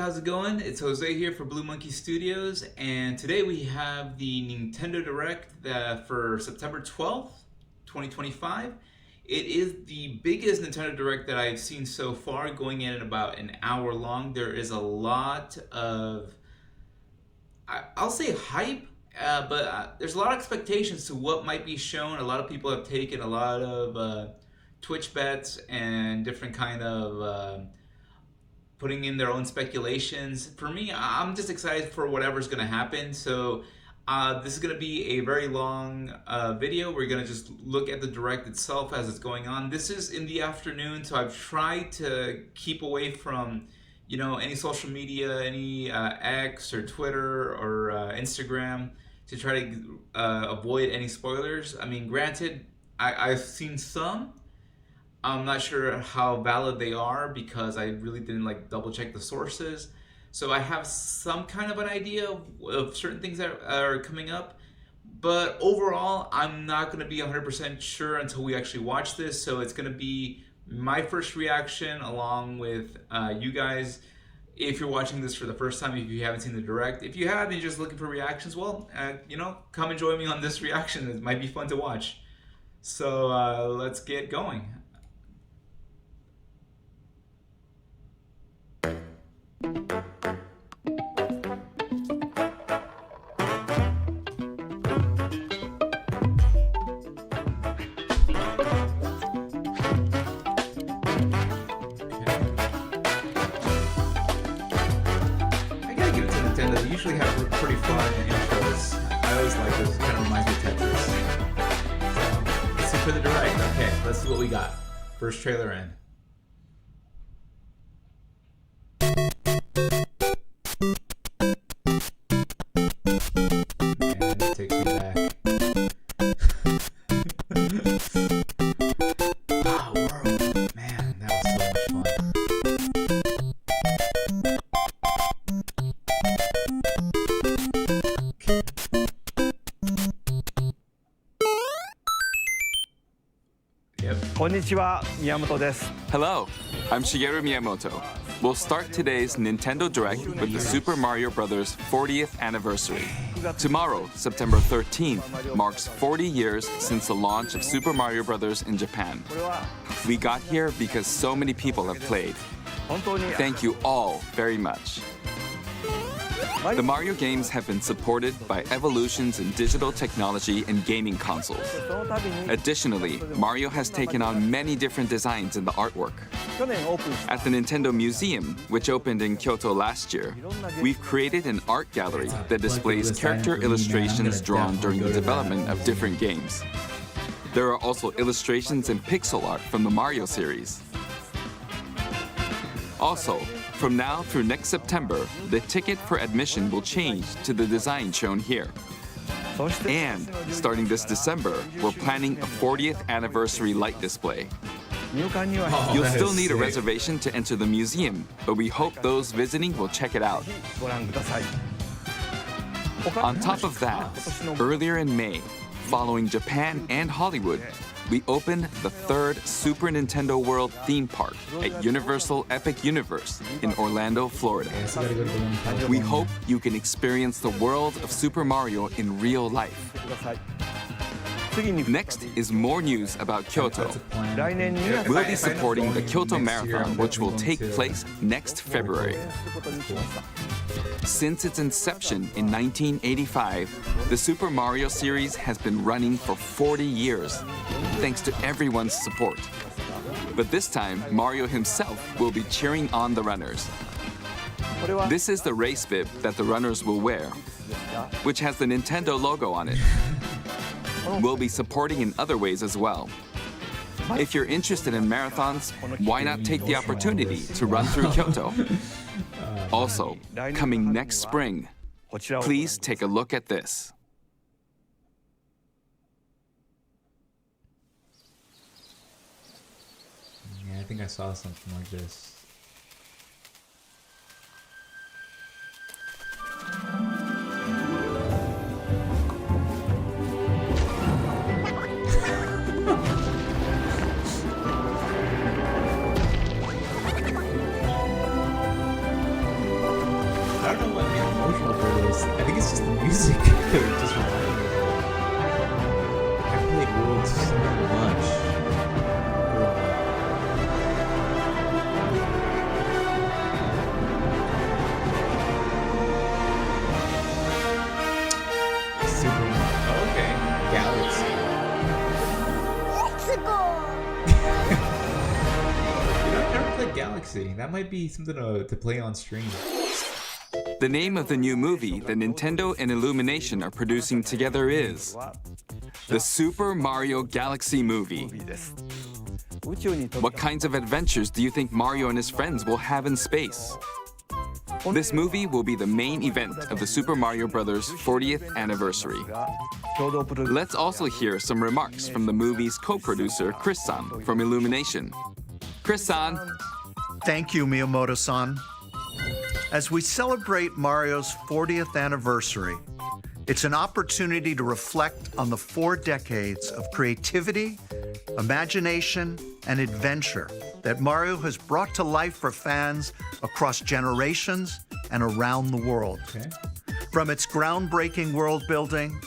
how's it going? It's Jose here for Blue Monkey Studios, and today we have the Nintendo Direct for September 12th, 2025. It is the biggest Nintendo Direct that I've seen so far, going in at about an hour long. There is a lot of, I'll say hype, but there's a lot of expectations to what might be shown. A lot of people have taken a lot of Twitch bets and different kind of putting in their own speculations. For me, I'm just excited for whatever's going to happen. So this is going to be a very long video. We're going to just look at the Direct itself as it's going on. This is in the afternoon, so I've tried to keep away from, any social media, any X or Twitter or Instagram, to try to avoid any spoilers. I mean, granted, I've seen some. I'm not sure how valid they are because I really didn't double check the sources. So I have some kind of an idea of certain things that are coming up. But overall, I'm not going to be 100% sure until we actually watch this. So it's going to be my first reaction along with you guys. If you're watching this for the first time, if you haven't seen the Direct. If you have and you're just looking for reactions, well, come and join me on this reaction. It might be fun to watch. So let's get going. They usually have pretty fun intros. I always like this. It kind of reminds me of Tetris. So, let's see for the Direct. Okay, let's see what we got. First trailer in. And it takes me back. Wow, world. Man, that was so much fun. Konnichiwa, Miyamoto desu. Hello, I'm Shigeru Miyamoto. We'll start today's Nintendo Direct with the Super Mario Bros. 40th anniversary. Tomorrow, September 13th, marks 40 years since the launch of Super Mario Bros. In Japan. We got here because so many people have played. Thank you all very much. The Mario games have been supported by evolutions in digital technology and gaming consoles. Additionally, Mario has taken on many different designs in the artwork. At the Nintendo Museum, which opened in Kyoto last year, we've created an art gallery that displays character illustrations drawn during the development of different games. There are also illustrations and pixel art from the Mario series. Also, from now through next September, the ticket for admission will change to the design shown here. And starting this December, we're planning a 40th anniversary light display. You'll still need a reservation to enter the museum, but we hope those visiting will check it out. On top of that, earlier in May, following Japan and Hollywood, we opened the third Super Nintendo World theme park at Universal Epic Universe in Orlando, Florida. We hope you can experience the world of Super Mario in real life. Next is more news about Kyoto. We'll be supporting the Kyoto Marathon, which will take place next February. Since its inception in 1985, the Super Mario series has been running for 40 years, thanks to everyone's support. But this time, Mario himself will be cheering on the runners. This is the race bib that the runners will wear, which has the Nintendo logo on it. We'll be supporting in other ways as well. If you're interested in marathons, why not take the opportunity to run through Kyoto? Also, coming next spring, please take a look at this. Yeah, I think I saw something like this. so much growing up. Super Okay. Galaxy. I've never played Galaxy. That might be something to play on stream. The name of the new movie that Nintendo and Illumination are producing together is the Super Mario Galaxy movie. What kinds of adventures do you think Mario and his friends will have in space? This movie will be the main event of the Super Mario Bros. 40th anniversary. Let's also hear some remarks from the movie's co-producer, Chris-san, from Illumination. Chris-san, Thank you, Miyamoto-san. As we celebrate Mario's 40th anniversary, it's an opportunity to reflect on the 4 decades of creativity, imagination, and adventure that Mario has brought to life for fans across generations and around the world. Okay. From its groundbreaking world building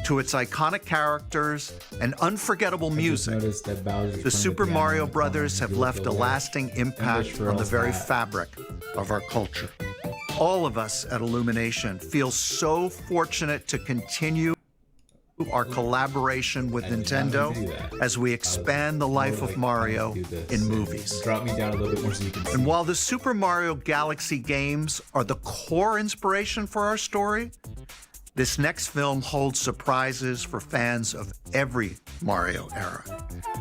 to its iconic characters and unforgettable music, Noticed that Bowser's the playing Super piano Mario in the Brothers corner. have left a lasting impact for on the us very that. fabric of our culture. All of us at Illumination feel so fortunate to continue our collaboration with I did not Nintendo mean to do that. as we expand the life More of like, Mario do this in and movies. Drop me down a little bit more so you can see. And while the Super Mario Galaxy games are the core inspiration for our story, this next film holds surprises for fans of every Mario era.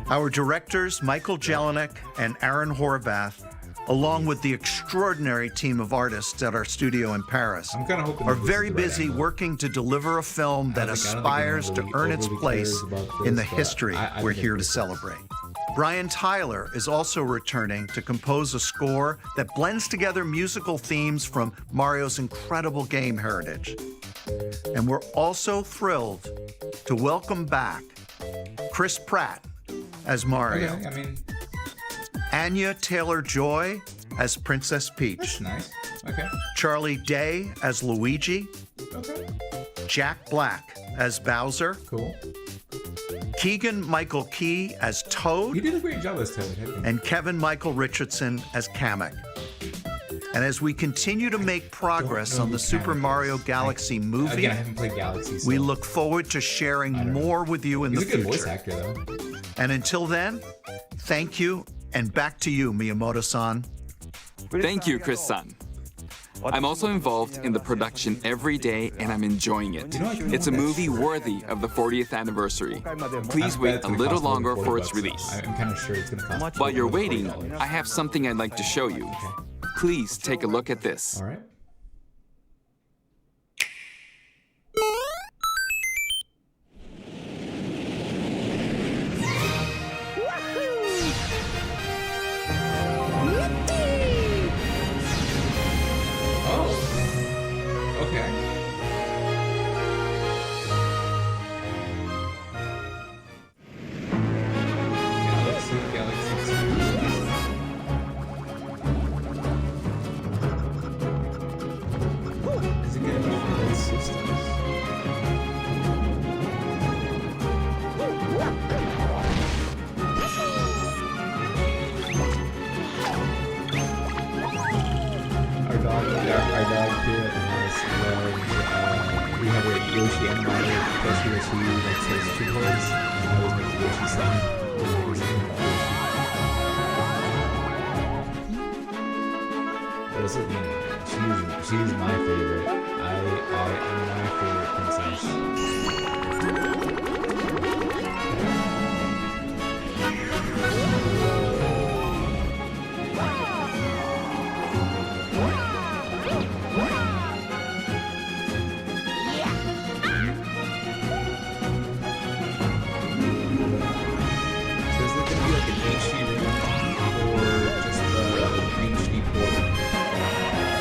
Our directors, Michael Jelinek and Aaron Horvath, along with the extraordinary team of artists at our studio in Paris, I'm kinda hoping are that this very is the right busy angle. working to deliver a film that I don't think aspires to anyone earn its overly place cares about in the this, but history I we're think here to this- celebrate. Brian Tyler is also returning to compose a score that blends together musical themes from Mario's incredible game heritage. And we're also thrilled to welcome back Chris Pratt as Mario, Okay, I mean, Anya Taylor-Joy as Princess Peach, that's nice. Okay. Charlie Day as Luigi, Okay. Jack Black as Bowser, Cool. Keegan Michael Key as Toad, You did a great job as Toad, I think. and Kevin Michael Richardson as Kamek. And as we continue to make progress know on who the Super Kamek Mario is. Galaxy movie, Again, I haven't played Galaxy, so we look forward to sharing don't know. more with you in he's the a good future. voice actor, though. And until then, thank you, and back to you, Miyamoto-san. thank you, Chris-san. I'm also involved in the production every day, and I'm enjoying it. It's a movie worthy of the 40th anniversary. Please I bet wait it's a gonna little cost more than longer 40 for its bucks, though. release. I'm kind of sure it's going to cost While you're more than waiting, $40. I have something I'd like to show you. Please take a look at this. All right. Oh. Okay. Galaxy, Galaxy 2. Is it going to be for both systems? Our dog here at the house loves, we have a Yoshi animated plushie that she like says two words, and I always make the Yoshi sound. But it's she's my favorite. I'm my favorite princess. So is it gonna be like an HD remake or just the HD port?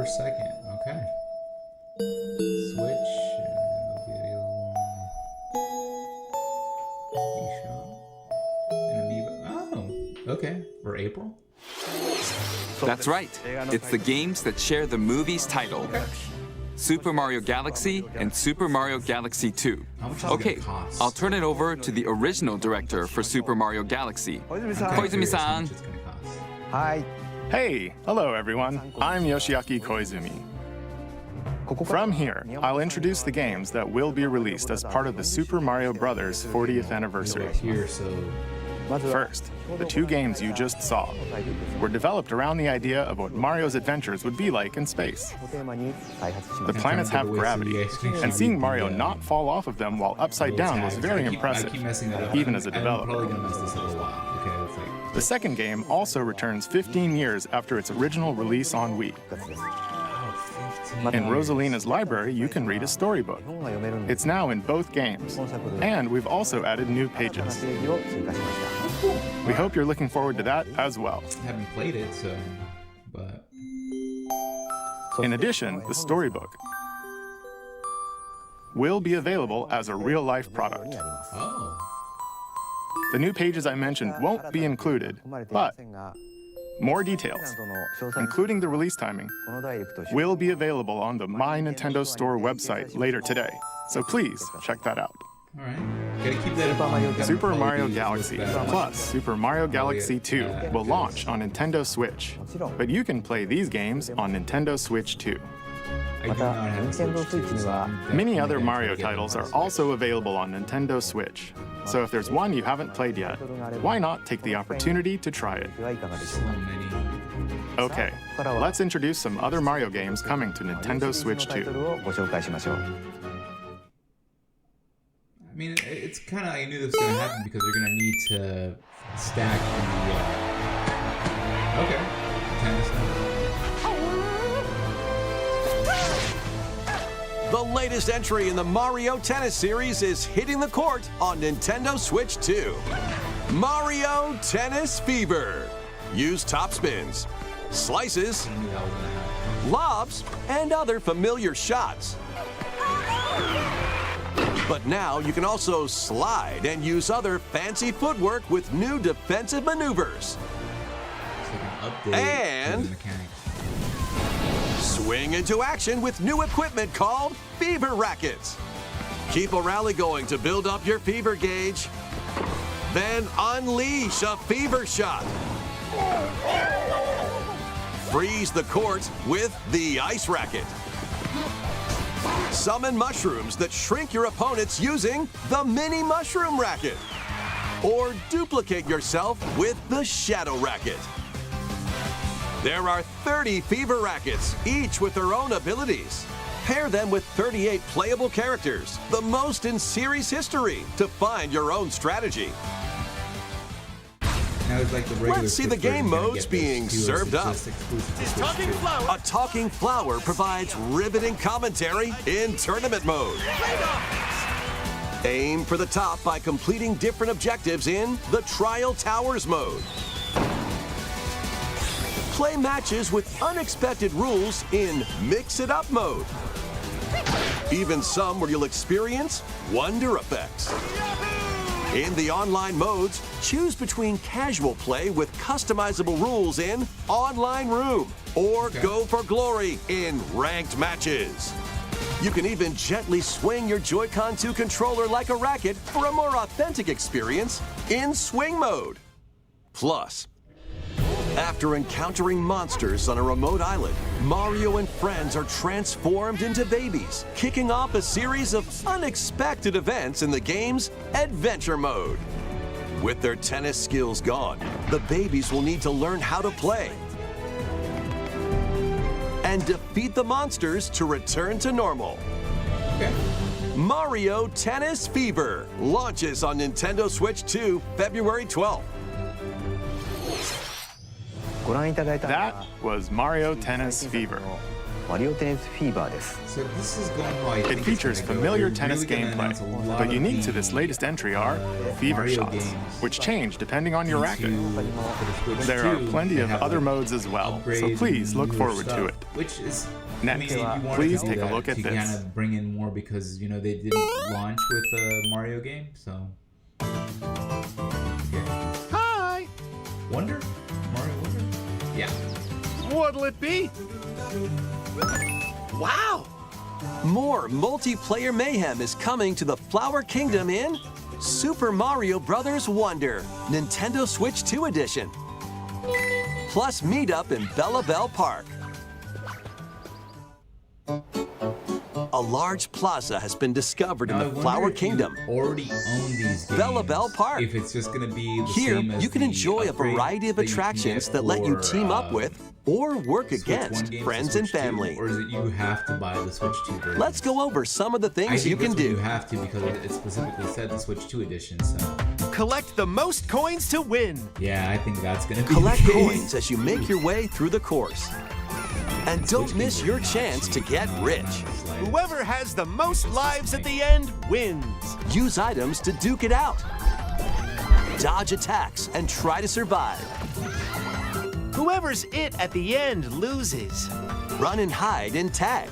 September 2nd. Okay. Switch. Will be available on eShop and Amiibo. Oh, okay. For April? That's right. It's the games that share the movie's title. Super Mario Galaxy and Super Mario Galaxy 2. How much is it Okay, gonna cost? I'll turn it over to the original director for Super Mario Galaxy, Koizumi-san. It's gonna cost. Hi. Hey, hello everyone. I'm Yoshiaki Koizumi. From here, I'll introduce the games that will be released as part of the Super Mario Bros. 40th anniversary. Here, so First, the two games you just saw were developed around the idea of what Mario's adventures would be like in space. The planets have gravity, and seeing Mario not fall off of them while upside down was very impressive, I keep messing that up. even as a I'm probably developer. gonna mess this up a lot. Okay, that's like. The second game also returns 15 years after its original release on Wii. In Rosalina's library, you can read a storybook. It's now in both games, and we've also added new pages. We hope you're looking forward to that as well. I haven't played it, so. But. In addition, the storybook will be available as a real-life product. Oh. The new pages I mentioned won't be included, but more details, including the release timing, will be available on the My Nintendo Store website later today. So please check that out. Alright. Gotta keep that in mind. Super Mario Galaxy plus Super Mario Galaxy 2 will launch on Nintendo Switch, but you can play these games on Nintendo Switch too. I do not have a Switch too, so I'm Many definitely other gonna Mario have to get titles it on are my Switch. also available on Nintendo Switch. So if there's one you haven't played yet, why not take the opportunity to try it? So many. Okay, let's introduce some other Mario games coming to Nintendo Switch 2. I mean, it's kind of, I knew this was going to happen because they're going to need to stack the, okay, tennis. The latest entry in the Mario Tennis series is hitting the court on Nintendo Switch 2. Mario Tennis Fever. Use top spins, slices, I knew that was going to happen. lobs, and other familiar shots. But now you can also slide and use other fancy footwork with new defensive maneuvers. It's like an update to And- the mechanics. Swing into action with new equipment called Fever Rackets. Keep a rally going to build up your fever gauge. Then unleash a fever shot. Freeze the court with the Ice Racket. Summon mushrooms that shrink your opponents using the Mini Mushroom Racket. Or duplicate yourself with the Shadow Racket. There are 30 Fever Rackets, each with their own abilities. Pair them with 38 playable characters, the most in series history, to find your own strategy. Now it's like the regular Let's see Switch the game version, you gotta modes get this being too, it's served up. just exclusive to Switch 2. A talking flower provides riveting commentary in tournament mode. Aim for the top by completing different objectives in the Trial Towers mode. Play matches with unexpected rules in Mix It Up mode. Even some where you'll experience wonder effects. In the online modes, choose between casual play with customizable rules in Online Room or Go for Glory in ranked matches. You can even gently swing your Joy-Con 2 controller like a racket for a more authentic experience in Swing mode. Plus, after encountering monsters on a remote island, Mario and friends are transformed into babies, kicking off a series of unexpected events in the game's Adventure Mode. With their tennis skills gone, the babies will need to learn how to play and defeat the monsters to return to normal. Okay. Mario Tennis Fever launches on Nintendo Switch 2 February 12th. That was Mario Tennis Fever. マリオテニスフィーバーです So this is going well. I think It it's features gonna go. familiar They're tennis really gonna announce a gameplay, lot but of unique to the this latest entry are fever Mario shots, games which change depending on your racket. for the Switch There are 2, plenty they of have, other like, modes as well, so upgrades please and look newer forward to stuff, it. Which is, Next, I mean, if you wanted please to do take a that, look at to this. kind of bring in more because you know they didn't launch with a Mario game, so. Okay. Hi! Wonder? Mario Wonder? Yeah. What'll it be? Wow! More multiplayer mayhem is coming to the Flower Kingdom in Super Mario Bros. Wonder, Nintendo Switch 2 Edition. Plus meet up in Bella Bell Park. A large plaza has been discovered in Now, I the wonder Flower if you Kingdom. already own these games. Bella Bell Park. If it's just going to be the Here, same as you can the enjoy a upgrade variety of that you can attractions get that let you for, team up with or work Switch 1 against games friends to and Switch 2, family. or is it you have to buy the Switch 2 version? Let's go over some of the I things think you can this one do. You have to because it specifically said the Switch 2 edition. So Collect the most coins to win. yeah, I think that's going to be Collect the case. coins as you make your way through the course. And don't miss your chance to get rich. Whoever has the most lives at the end wins. Use items to duke it out. Dodge attacks and try to survive. Whoever's it at the end loses. Run and hide and tag.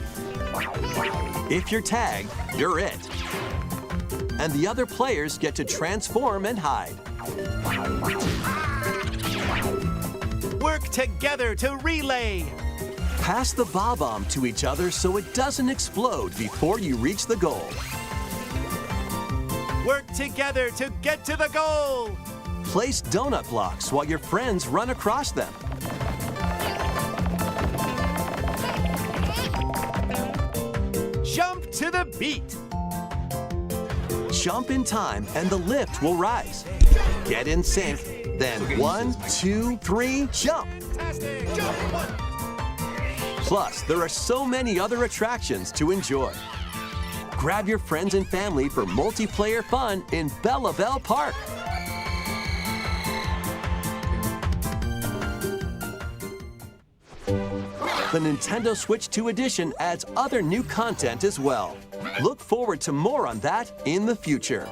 If you're tagged, you're it. And the other players get to transform and hide. Work together to relay. Pass the bob-omb to each other so it doesn't explode before you reach the goal. Work together to get to the goal. Place donut blocks while your friends run across them. Jump to the beat. Jump in time and the lift will rise. Get in sync, then 1, 2, 3, jump. Plus, there are so many other attractions to enjoy. Grab your friends and family for multiplayer fun in Bella Bell Park. The Nintendo Switch 2 Edition adds other new content as well. Look forward to more on that in the future.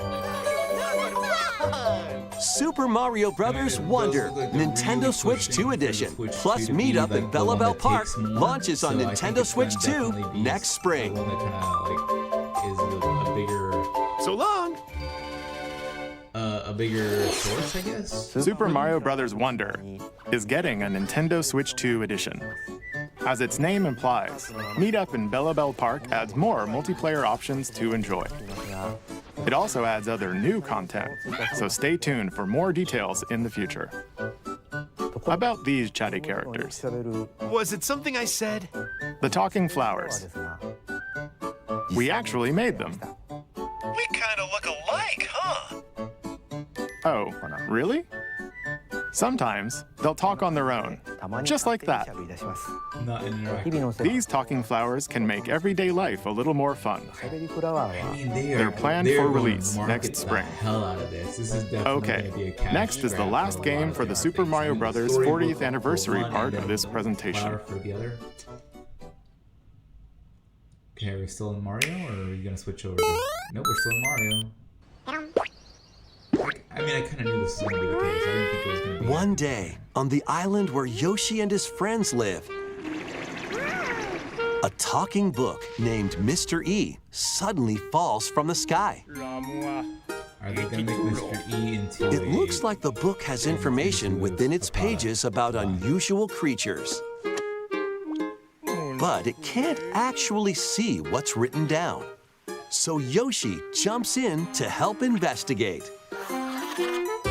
Super Mario Bros. Wonder, Nintendo Switch 2 Edition, plus meet up at Bella Bell Park, launches on Nintendo Switch 2 next spring. The one that kind of like is a bigger, So long. a bigger source, I guess. Super Mario Bros. Wonder is getting a Nintendo Switch 2 edition. As its name implies, Meet Up in Bella Bell Park adds more multiplayer options to enjoy. It also adds other new content, so stay tuned for more details in the future. About these chatty characters, Was it something I said? the talking flowers. We actually made them. We kind of look alike, huh? Oh, really? Sometimes they'll talk on their own, just like that. Not interactive. These talking flowers can make everyday life a little more fun. I mean, They're planned they're for going to release market next spring. the hell out of this. This is definitely Okay, gonna be a cash next is the grab last for a lot game of for the their Super updates. Mario I mean, the Bros. storybook 40th for anniversary one part and of then this the presentation. flower for the other. Okay, are we still in Mario, or are we gonna switch over? Nope, we're still in Mario. I mean, I kind of knew this was gonna be the case. I didn't think it was gonna be. One day, on the island where Yoshi and his friends live, a talking book named Mr. E suddenly falls from the sky. Are they gonna make Mr. E into? It looks like the book has information within its pages about unusual creatures. But it can't actually see what's written down. So Yoshi jumps in to help investigate.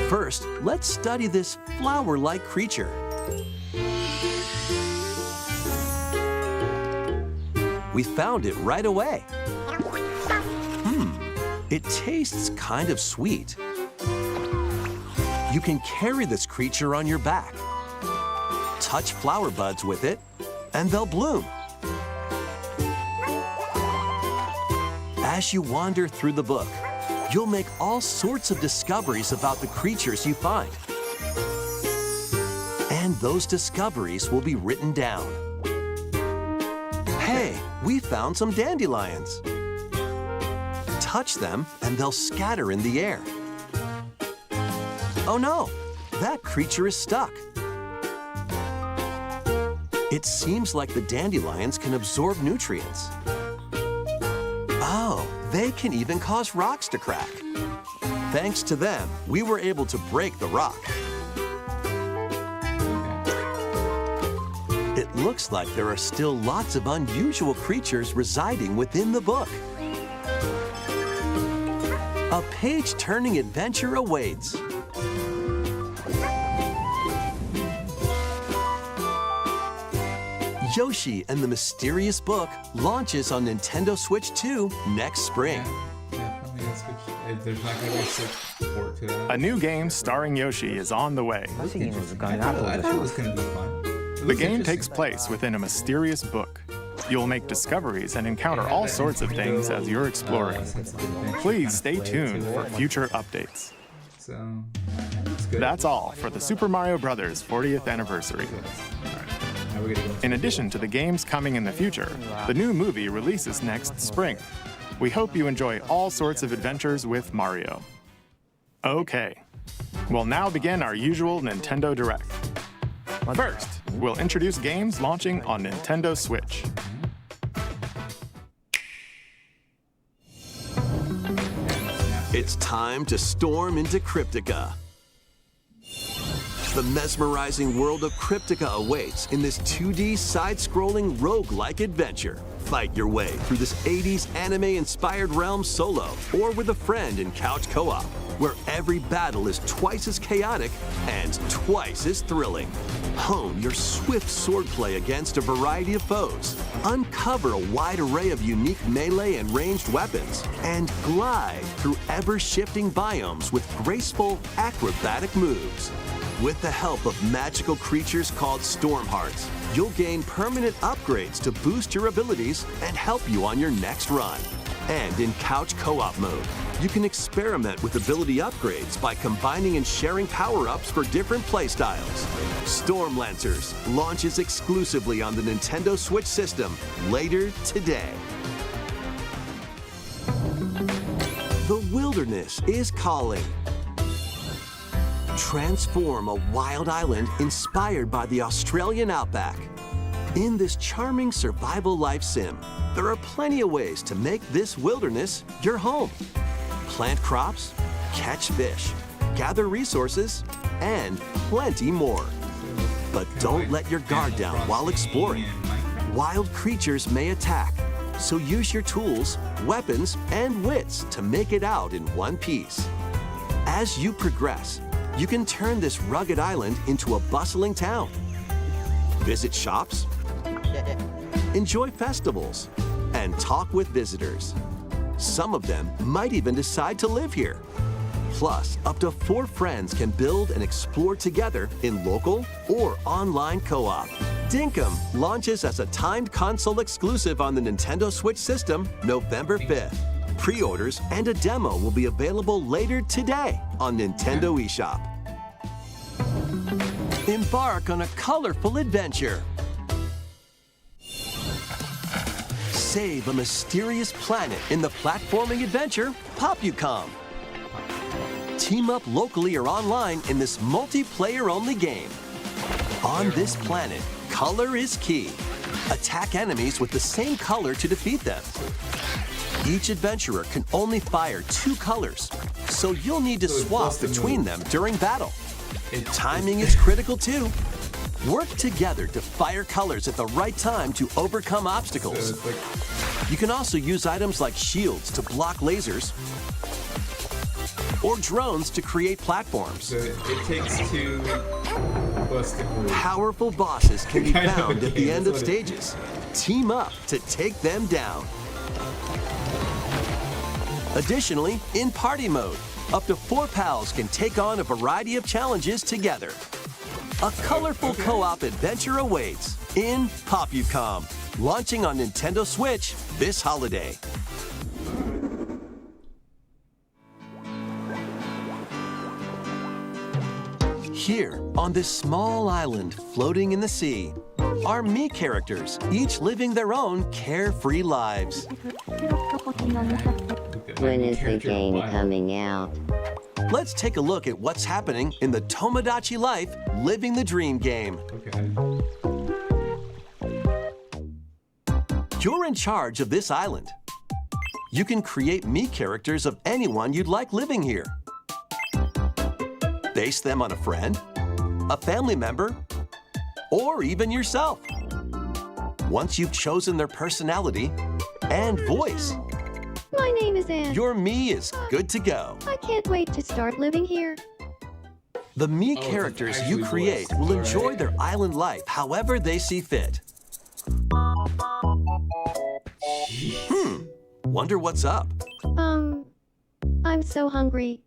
First, let's study this flower-like creature. We found it right away. It tastes kind of sweet. You can carry this creature on your back. Touch flower buds with it, and they'll bloom. As you wander through the book, you'll make all sorts of discoveries about the creatures you find. And those discoveries will be written down. Hey, we found some dandelions. Touch them and they'll scatter in the air. Oh no, that creature is stuck. It seems like the dandelions can absorb nutrients. Oh, they can even cause rocks to crack. Thanks to them, we were able to break the rock. It looks like there are still lots of unusual creatures residing within the book. A page-turning adventure awaits. Yoshi and the Mysterious Book launches on Nintendo Switch 2 next spring. Definitely a Switch. There's not going to be a Switch port to that. A new game starring Yoshi is on the way. I thought it was going to be fun. The game takes place within a mysterious book. You'll make discoveries and encounter all sorts of things as you're exploring. Please stay tuned for future updates. So, that's good. That's all for the Super Mario Bros. 40th anniversary. Now we're gonna go In addition to the games coming in the future, the new movie releases next spring. We hope you enjoy all sorts of adventures with Mario. Okay, we'll now begin our usual Nintendo Direct. First, we'll introduce games launching on Nintendo Switch. It's time to storm into Cryptica. The mesmerizing world of Cryptica awaits in this 2D side-scrolling roguelike adventure. Fight your way through this 80s anime-inspired realm solo or with a friend in couch co-op, where every battle is twice as chaotic and twice as thrilling. Hone your swift swordplay against a variety of foes, uncover a wide array of unique melee and ranged weapons, and glide through ever-shifting biomes with graceful, acrobatic moves. With the help of magical creatures called Storm Hearts, you'll gain permanent upgrades to boost your abilities and help you on your next run. And in couch co-op mode, you can experiment with ability upgrades by combining and sharing power-ups for different playstyles. Storm Lancers launches exclusively on the Nintendo Switch system later today. The wilderness is calling. Transform a wild island inspired by the Australian outback. In this charming survival life sim, there are plenty of ways to make this wilderness your home. Plant crops, catch fish, gather resources, and plenty more. But don't let your guard down while exploring. Wild creatures may attack, so use your tools, weapons, and wits to make it out in one piece. As you progress, you can turn this rugged island into a bustling town. Visit shops, enjoy festivals, and talk with visitors. Some of them might even decide to live here. Plus, up to 4 friends can build and explore together in local or online co-op. Dinkum launches as a timed console exclusive on the Nintendo Switch system November 5th. Pre-orders and a demo will be available later today on Nintendo eShop. Embark on a colorful adventure. Save a mysterious planet in the platforming adventure Popucom. Team up locally or online in this multiplayer-only game. On this planet, color is key. Attack enemies with the same color to defeat them. Each adventurer can only fire 2 colors, so you'll need to swap between them during battle. Timing is critical too. Work together to fire colors at the right time to overcome obstacles. You can also use items like shields to block lasers or drones to create platforms. So it takes 2 busted moves. Powerful bosses can be found at the end of stages. Team up to take them down. Additionally, in party mode, up to 4 pals can take on a variety of challenges together. A colorful co-op adventure awaits in Popucom, launching on Nintendo Switch this holiday. Here, on this small island floating in the sea, are Mii characters, each living their own carefree lives. When is the game coming out? Let's take a look at what's happening in the Tomodachi Life Living the Dream game. Okay. You're in charge of this island. You can create Mii characters of anyone you'd like living here. Base them on a friend, a family member, or even yourself. Once you've chosen their personality and voice, My name is Anne. your Mii is good to go. I can't wait to start living here. The Mii it's characters actually you create voiced, will enjoy alright. their island life however they see fit. Wonder what's up? I'm so hungry.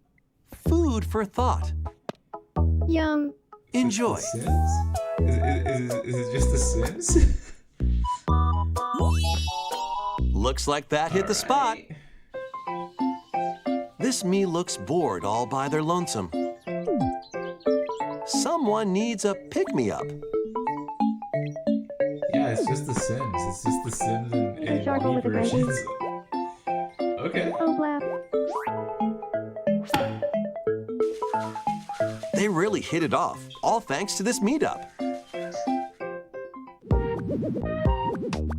Food for thought. Yum. Enjoy. Sims? Is it just The Sims? Looks like that hit the spot. Alright. This Mii looks bored all by their lonesome. Someone needs a pick-me-up. Yeah, it's just The Sims. It's just The Sims in Charcoal Mii with a gravy. versions. Okay. Oh, blap. They really hit it off, all thanks to this meetup.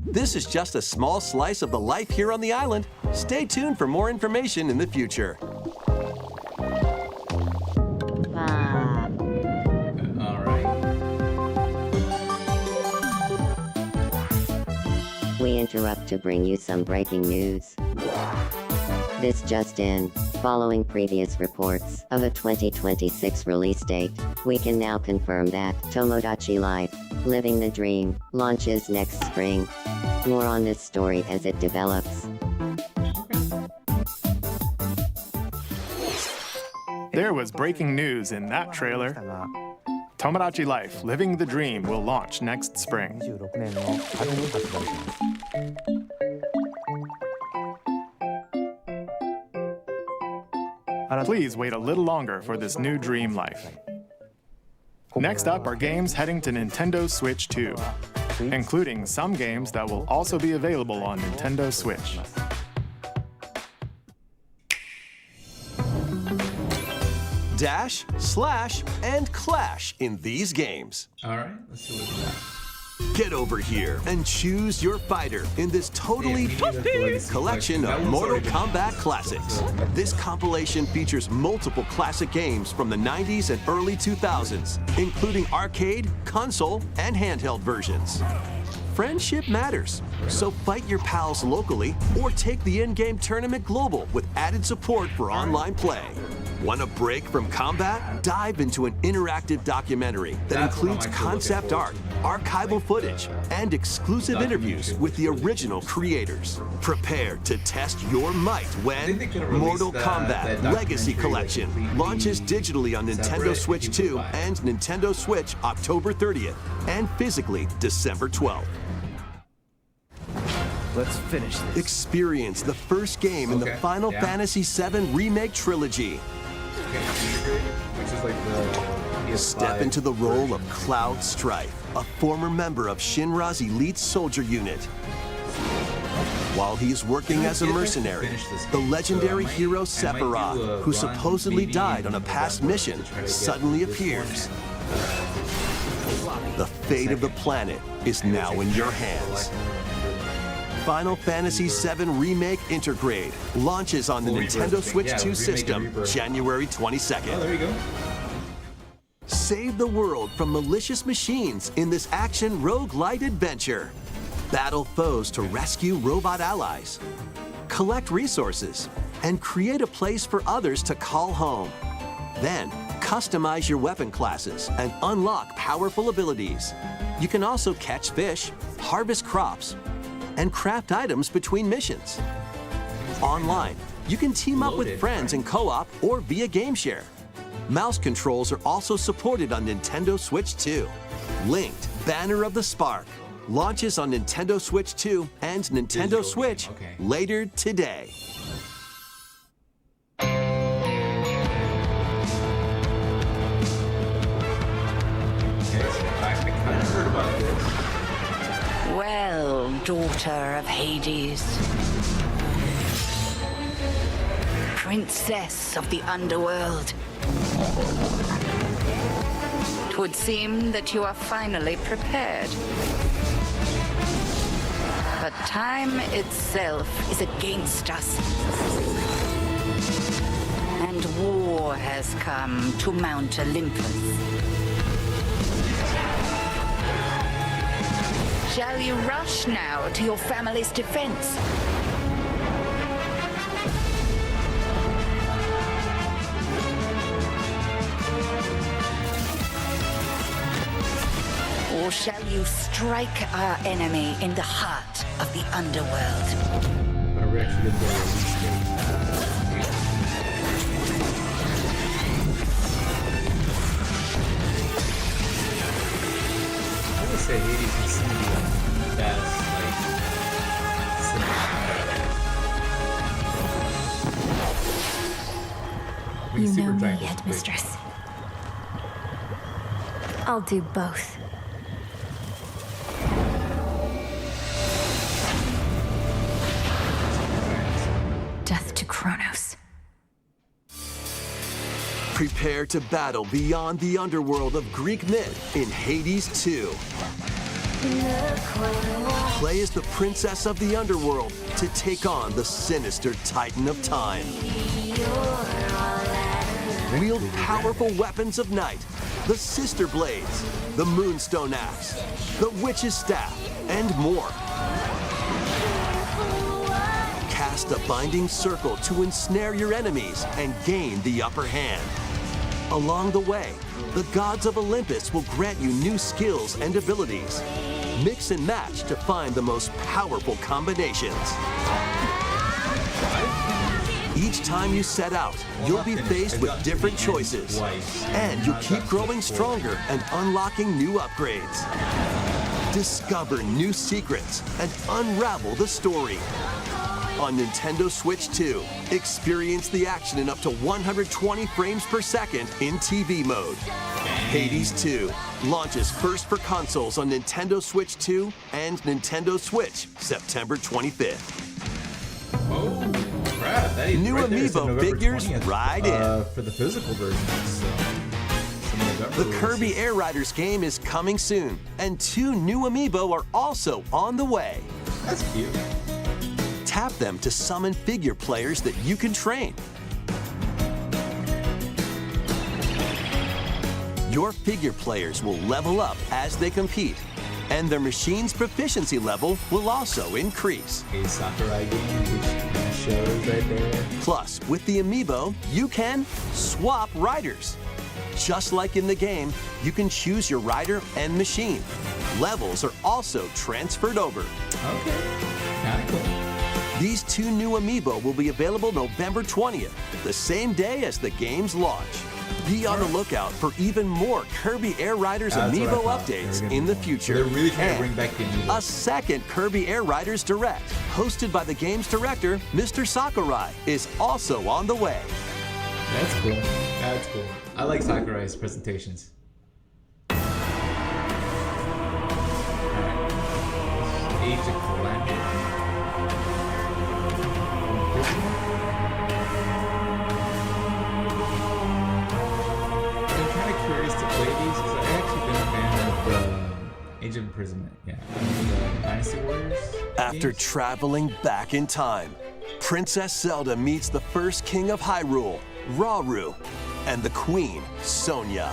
This is just a small slice of the life here on the island. Stay tuned for more information in the future. Alright. We interrupt to bring you some breaking news. This just in. Following previous reports of a 2026 release date, we can now confirm that Tomodachi Life Living the Dream launches next spring. More on this story as it develops. There was breaking news in that trailer. Tomodachi Life Living the Dream will launch next spring. Please wait a little longer for this new dream life. Next up are games heading to Nintendo Switch 2, including some games that will also be available on Nintendo Switch. Dash, slash, and clash in these games. Alright, let's see what we got. Get over here and choose your fighter in this totally Yeah, we need the Legacy collection That of one's Mortal already been Kombat classics. This compilation features multiple classic games from the 90s and early 2000s, including arcade, console, and handheld versions. Friendship matters, so fight your pals locally or take the in-game tournament global with added support for online play. Want a break from combat? Dive into an interactive documentary that That's what I'm includes actually concept looking art, archival footage, and exclusive interviews with the original creators. Prepare to test your might when they could've released Mortal that Kombat documentary, Legacy like, Collection completely launches digitally on Nintendo separate Switch if you 2 buy it. and Nintendo Switch October 30th, and physically December 12th. Let's finish this. Experience the first game in the Okay, Final yeah. Fantasy VII Remake Trilogy. Okay, which is like the PS5 Step into the role of Cloud Strife, a former member of Shinra's elite soldier unit. While he's working as a mercenary, the legendary hero Sephiroth, who supposedly died on a past mission, suddenly appears. The fate of the planet is now in your hands. Final Fantasy VII Remake Intergrade launches on the Full Nintendo Rebirth. Switch Yeah, 2 Remake and system Rebirth. January Oh, 22nd. there you go. Save the world from malicious machines in this action roguelite adventure. Battle foes to rescue robot allies. Collect resources and create a place for others to call home. Then, customize your weapon classes and unlock powerful abilities. You can also catch fish, harvest crops, and craft items between missions. Online, you can team up with Loaded. friends in co-op or via game share. Mouse controls are also supported on Nintendo Switch 2. Linked Banner of the Spark launches on Nintendo Switch 2 and Nintendo Digital Switch game, okay. later today. Okay, so I kind of heard about this. Well, daughter of Hades, princess of the underworld, 'twould seem that you are finally prepared. But time itself is against us. And war has come to Mount Olympus. Shall you rush now to your family's defense? Or shall you strike our enemy in the heart of the underworld? But we're actually gonna go release date. I would say Hades is some of the best, like, cinematic. You know me, Giant is Headmistress. I'll do both. Death to Kronos. Prepare to battle beyond the underworld of Greek myth in Hades 2. Play as the princess of the underworld to take on the sinister Titan of Time. Wield powerful weapons of night, the Sister Blades, the Moonstone Axe, the Witch's Staff, and more. Cast a binding circle to ensnare your enemies and gain the upper hand. Along the way, the gods of Olympus will grant you new skills and abilities. Mix and match to find the most powerful combinations. Each time you set out, you'll be faced with different choices. And you'll keep growing stronger and unlocking new upgrades. Discover new secrets and unravel the story. On Nintendo Switch 2, experience the action in up to 120 frames per second in TV mode. Hades 2 launches first for consoles on Nintendo Switch 2 and Nintendo Switch September 25th. Oh, crap. That is New right there. It's amiibo November figures 20th, right in. for the physical version. So, The Kirby Air Riders game is coming soon, and 2 new amiibo are also on the way. That's cute. Tap them to summon figure players that you can train. Your figure players will level up as they compete, and their machine's proficiency level will also increase. A Sakurai game, which shows right there. Plus, with the amiibo, you can swap riders. Just like in the game, you can choose your rider and machine. Levels are also transferred over. Okay, kind of cool. These 2 new amiibo will be available November 20th, the same day as the game's launch. Be on the lookout for even more Kirby Air Riders amiibo updates in the future. They're really trying to bring And back the amiibo. a second Kirby Air Riders Direct, hosted by the game's director, Mr. Sakurai, is also on the way. That's cool. That's cool. I like Sakurai's presentations. Alright. Age of Calamity. I'm kind of curious to play these because I've actually been a fan of Age of Imprisonment. Yeah. The Dynasty Warriors. After games. traveling back in time, Princess Zelda meets the first king of Hyrule, Rauru, and the queen, Sonia.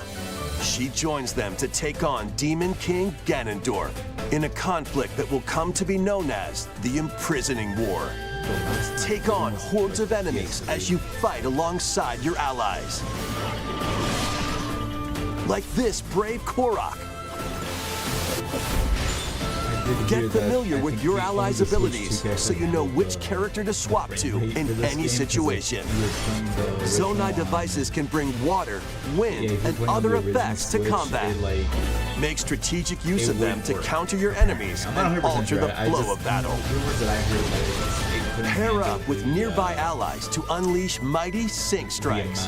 She joins them to take on Demon King Ganondorf in a conflict that will come to be known as the Imprisoning War. Take on hordes of enemies as you fight alongside your allies. Like this brave Korok. Get familiar with your allies' abilities so you know which character to swap to in any situation. Zonai devices can bring water, wind, and other effects to combat. Make strategic use of them to counter your enemies and alter the flow of battle. Pair up with nearby allies to unleash mighty sync strikes.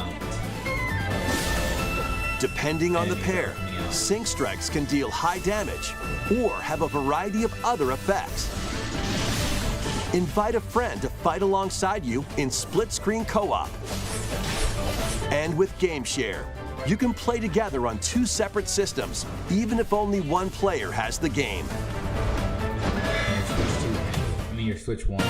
Depending on the pair, Sync strikes can deal high damage or have a variety of other effects. Invite a friend to fight alongside you in split-screen co-op. And with Game Share, you can play together on 2 separate systems, even if only one player has the game. I mean, your Switch 1.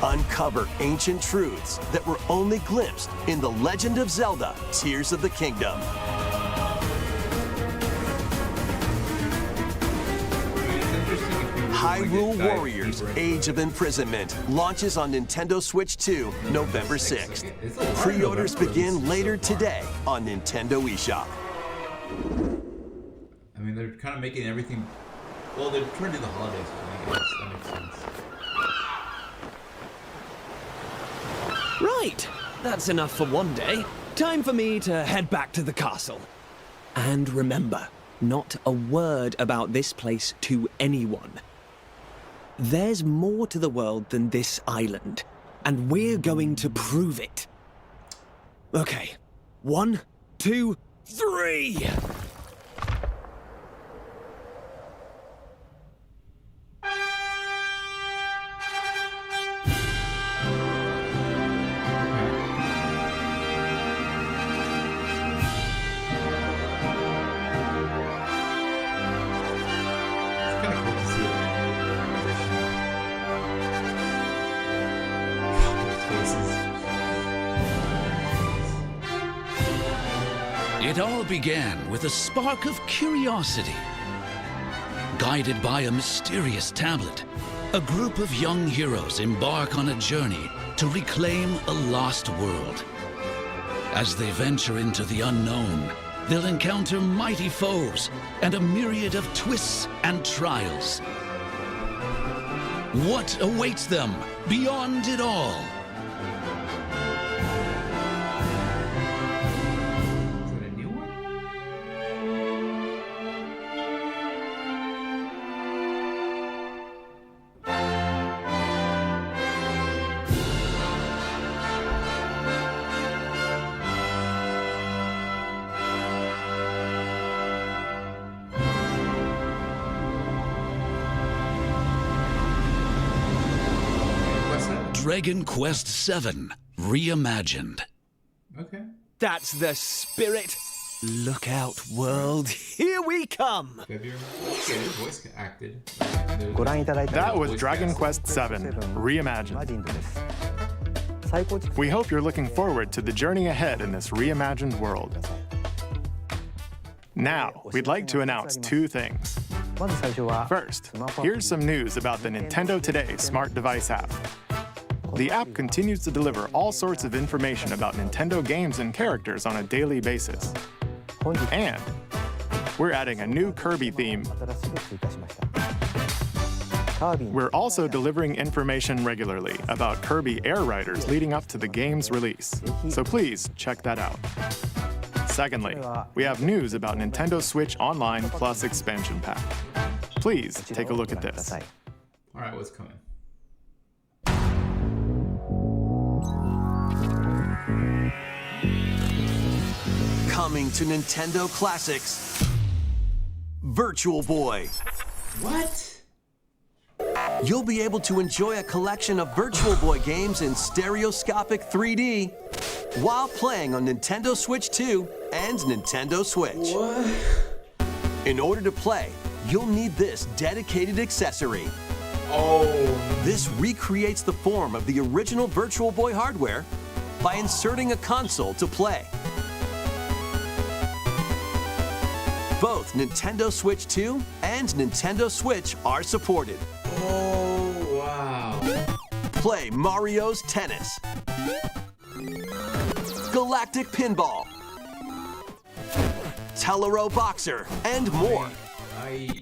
Uncover ancient truths that were only glimpsed in The Legend of Zelda: Tears of the Kingdom. Hyrule Warriors: Age of Imprisonment launches on Nintendo Switch 2 November 6th. Pre-orders begin later today on Nintendo eShop. I mean, they're kind of making everything. Well, they're trying to do the holidays, I guess. That makes sense. Right, that's enough for one day. Time for me to head back to the castle. And remember, not a word about this place to anyone. There's more to the world than this island, and we're going to prove it. Okay, 1, 2, 3! It all began with a spark of curiosity. Guided by a mysterious tablet, a group of young heroes embark on a journey to reclaim a lost world. As they venture into the unknown, they'll encounter mighty foes and a myriad of twists and trials. What awaits them beyond it all? Dragon Quest VII Reimagined. Okay. That's the spirit. Look out, world. Here we come. February. Okay, there's voice acted. That was Dragon Quest VII Reimagined. We hope you're looking forward to the journey ahead in this reimagined world. Now, we'd like to announce 2 things. First, here's some news about the Nintendo Today smart device app. The app continues to deliver all sorts of information about Nintendo games and characters on a daily basis. And we're adding a new Kirby theme. We're also delivering information regularly about Kirby Air Riders leading up to the game's release. So please check that out. Secondly, we have news about Nintendo Switch Online Plus Expansion Pack. Please take a look at this. All right, what's coming? Coming to Nintendo Classics, Virtual Boy. What? You'll be able to enjoy a collection of Virtual Boy games in stereoscopic 3D while playing on Nintendo Switch 2 and Nintendo Switch. What? In order to play, you'll need this dedicated accessory. Oh. This recreates the form of the original Virtual Boy hardware by inserting a console to play. Both Nintendo Switch 2 and Nintendo Switch are supported. Oh, wow. Play Mario's Tennis, Galactic Pinball, Tellero Boxer, and more.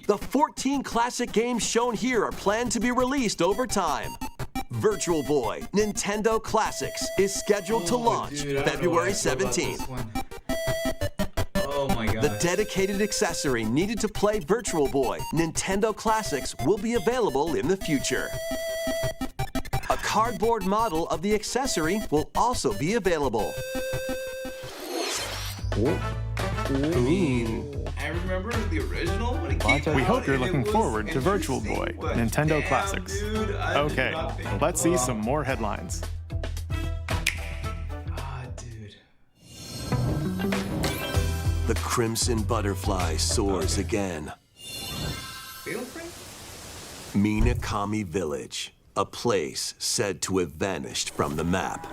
The 14 classic games shown here are planned to be released over time. Virtual Boy Nintendo Classics is scheduled to launch February 17th. Oh my god. The dedicated accessory needed to play Virtual Boy Nintendo Classics will be available in the future. A cardboard model of the accessory will also be available. I mean, I remember the original, but it came We out hope you're and it looking was forward to Virtual Boy, interesting, but Nintendo damn, Classics. Dude, I did Okay, not think- let's see some more headlines. Dude. The Crimson Butterfly soars again. Fatal Frame? Minakami Village, a place said to have vanished from the map.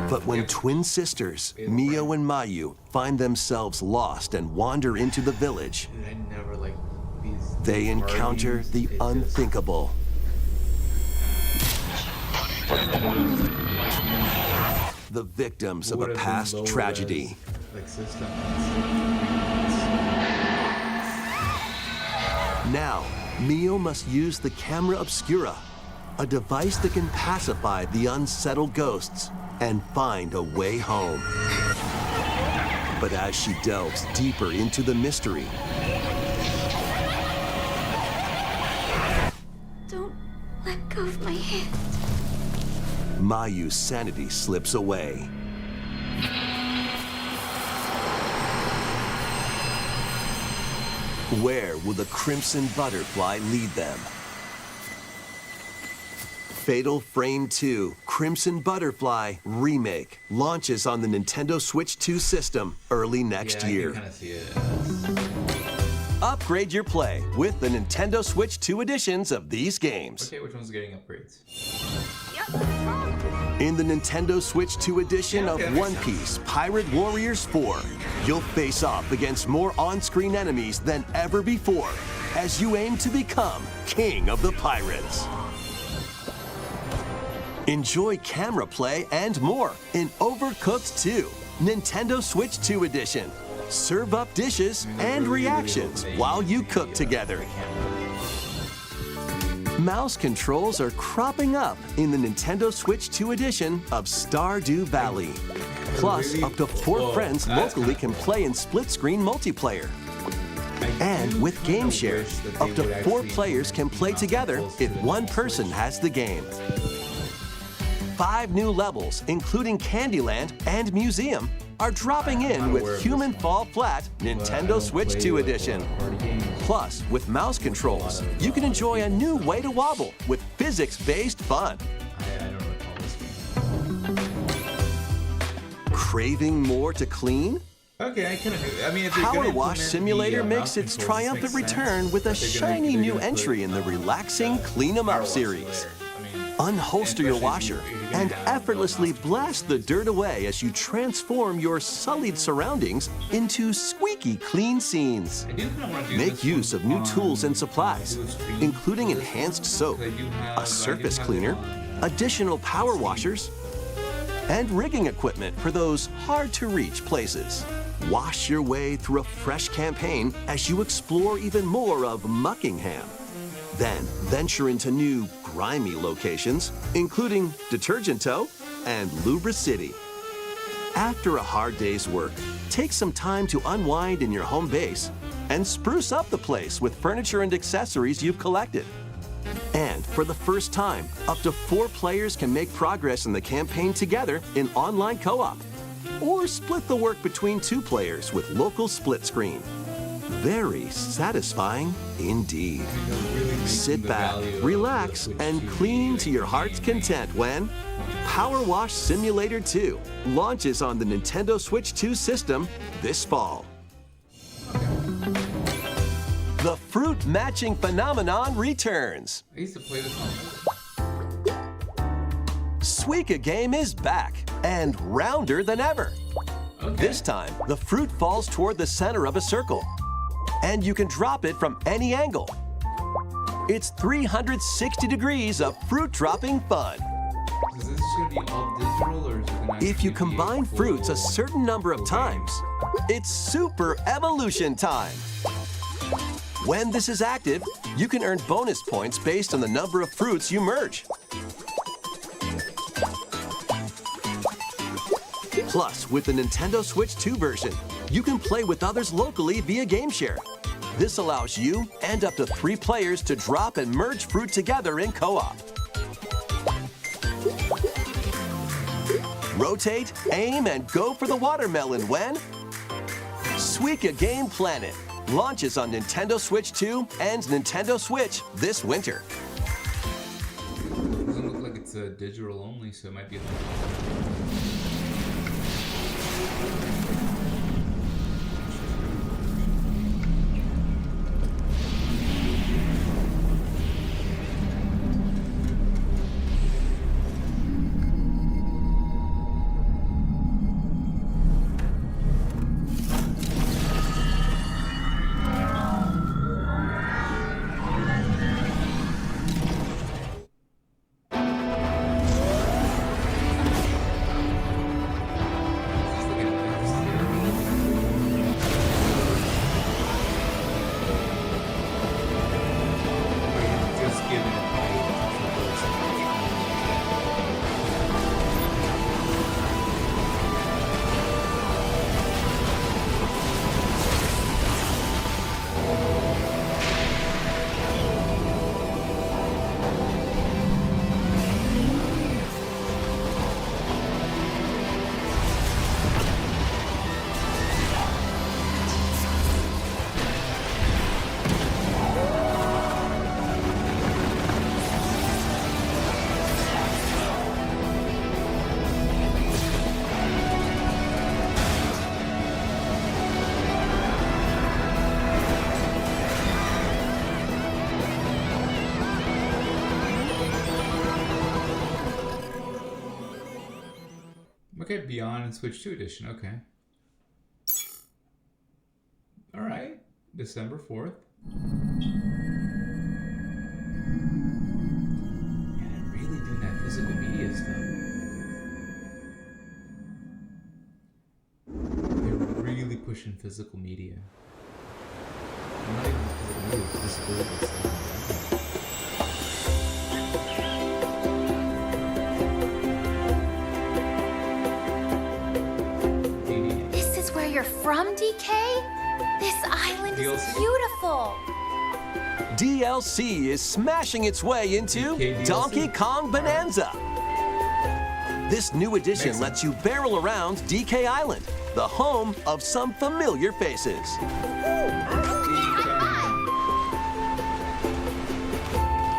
But when twin sisters, Mio and Mayu, find themselves lost and wander into the village, Dude, I never liked these. they encounter the unthinkable. The victims of a past tragedy. Like system. Now, Mio must use the camera obscura, a device that can pacify the unsettled ghosts and find a way home. But as she delves deeper into the mystery, Don't let go of my hand. Mayu's sanity slips away. Where will the Crimson Butterfly lead them? Fatal Frame 2 Crimson Butterfly Remake launches on the Nintendo Switch 2 system early next year. I can kind of see it. Upgrade your play with the Nintendo Switch 2 editions of these games. Okay, which one's getting upgrades? In the Nintendo Switch 2 edition Okay, of that One makes Piece Pirate Warriors 4, you'll face off against more on-screen enemies than ever before as you aim to become King of the Pirates. Enjoy camera play and more in Overcooked 2, Nintendo Switch 2 edition. Serve up dishes and reactions while you cook together. Mouse controls are cropping up in the Nintendo Switch 2 edition of Stardew Valley. Plus, up to 4 friends locally can play in split-screen multiplayer. And with Game Share, up to 4 players can play together if one person has the game. 5 new levels, including Candyland and Museum, are dropping in with Human Fall Flat Nintendo Switch 2 edition. Plus, with mouse controls, you can enjoy a new way to wobble with physics-based fun. I don't recall this game. Craving more to clean? Okay, I kind of do. I mean, if they're gonna Power Wash implement Simulator the, makes mouse its controls, triumphant makes sense. return with a But they're gonna- shiny they're new gonna entry put, in the relaxing Clean 'em Up Power series. Wash later. I mean, Unholster your especially washer if you're gonna and have effortlessly mouse blast the dirt away as you transform your sullied surroundings into squeaky clean scenes. I do kind of want to do Make this use one of new on- tools and supplies, do a stream including for this enhanced one, soap, 'cause I do have- a surface I do cleaner, have it on. additional power washers, and rigging equipment for those hard-to-reach places. Wash your way through a fresh campaign as you explore even more of Muckingham. Then venture into new, grimy locations, including Detergento and Lubra City. After a hard day's work, take some time to unwind in your home base and spruce up the place with furniture and accessories you've collected. And for the first time, up to 4 players can make progress in the campaign together in online co-op. Or split the work between 2 players with local split screen. Very satisfying indeed. Sit back, relax, and clean to your heart's content when Power Wash Simulator 2 launches on the Nintendo Switch 2 system this fall. The fruit matching phenomenon returns. I used to play this on. Suika Game is back and rounder than ever. Okay. This time, the fruit falls toward the center of a circle, and you can drop it from any angle. It's 360 degrees of fruit dropping fun. Is this going to be all digital, or is it going to If you combine fruits a certain number of times, it's Super Evolution time. When this is active, you can earn bonus points based on the number of fruits you merge. Plus, with the Nintendo Switch 2 version, you can play with others locally via Game Share. This allows you and up to 3 players to drop and merge fruit together in co-op. rotate, aim, and go for the watermelon when Suika Game Planet launches on Nintendo Switch 2 and Nintendo Switch this winter. It doesn't look like it's digital only, so it might be okay. Beyond and Switch 2 edition. Okay. All right. December 4th. Yeah, they're really doing that physical media stuff. They're really pushing physical media. I'm not even really physical stuff. You're from, DK? This island is beautiful. DLC is smashing its way into Donkey Kong Bonanza. This new edition lets you barrel around DK Island, the home of some familiar faces.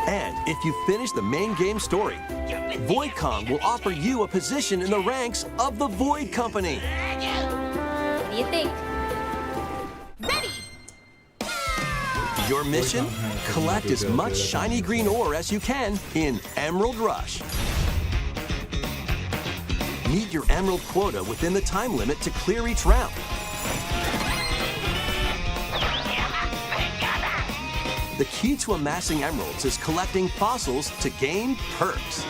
And if you finish the main game story, Void Kong will offer you a position in the ranks of the Void Company. What do you think? Ready! Your mission? Collect as much shiny green ore as you can in Emerald Rush. Meet your emerald quota within the time limit to clear each round. The key to amassing emeralds is collecting fossils to gain perks.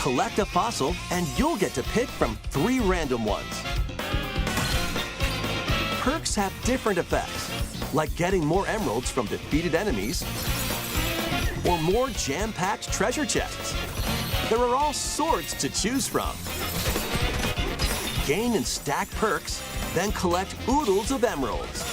Collect a fossil and you'll get to pick from 3 random ones. Perks have different effects, like getting more emeralds from defeated enemies or more jam-packed treasure chests. There are all sorts to choose from. Gain and stack perks, then collect oodles of emeralds.